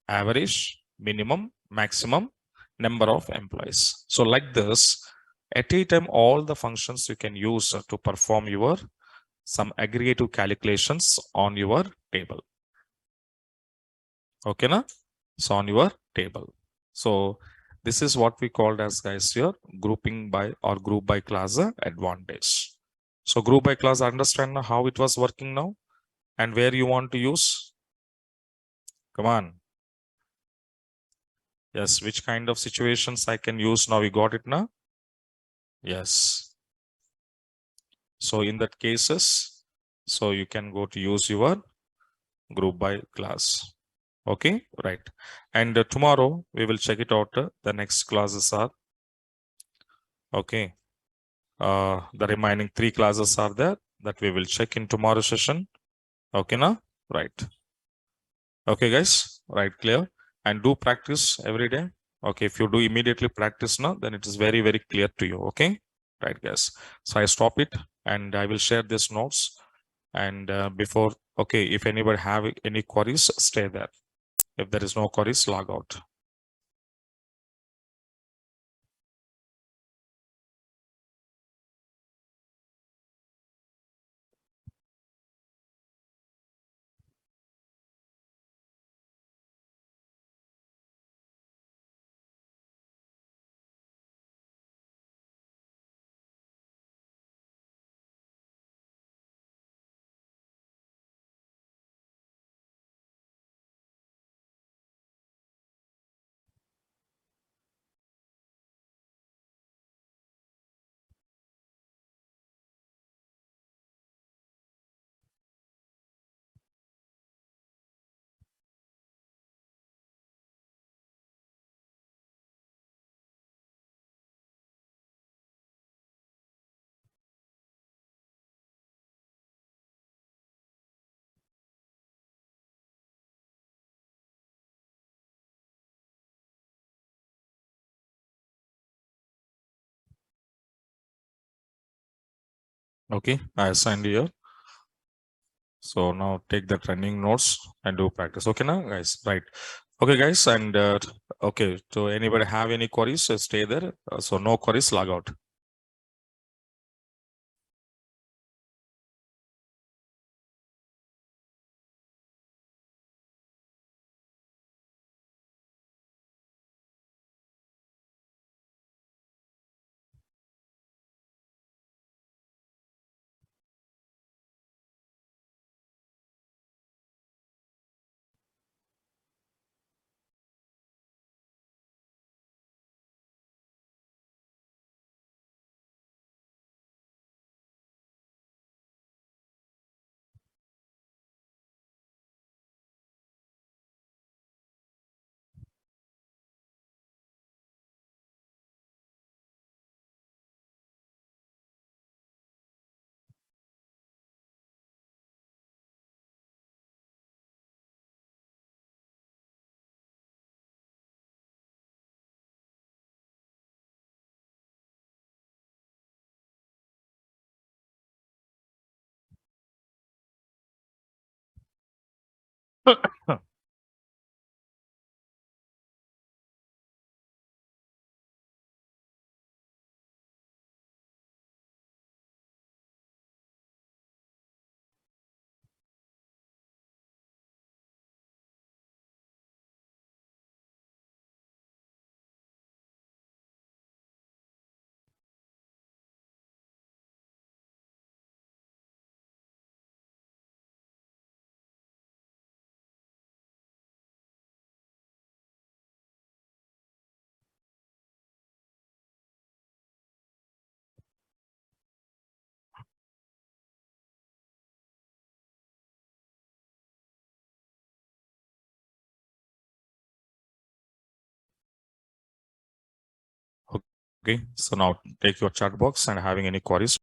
average, minimum, maximum number of employees. So like this, at a time, all the functions you can use to perform your some aggregative calculations on your table. Okay, na? So on your table. So this is what we called as guys your grouping by or group by class advantage. So group by class, understand how it was working now and where you want to use. Come on. Yes, which kind of situations I can use now? We got it now. Yes. So in that cases, so you can go to use your group by class. Okay, right. And tomorrow we will check it out. The next classes are okay. The remaining 3 classes are there. that we will check in tomorrow session. Okay, now, right. Okay, guys, right, clear. And do practice every day. Okay, if you do immediately practice now, then it is very, very clear to you. Okay, right, guys. So I stop it and I will share these notes. And before, okay, if anybody have any queries, stay there. If there is no queries, log out. Okay, I assigned here. So now take the trending notes and do practice. Okay, now, guys, right. Okay, guys, and okay, so anybody have any queries, stay there. So no queries, log out. Okay, so now take your chat box and having any queries.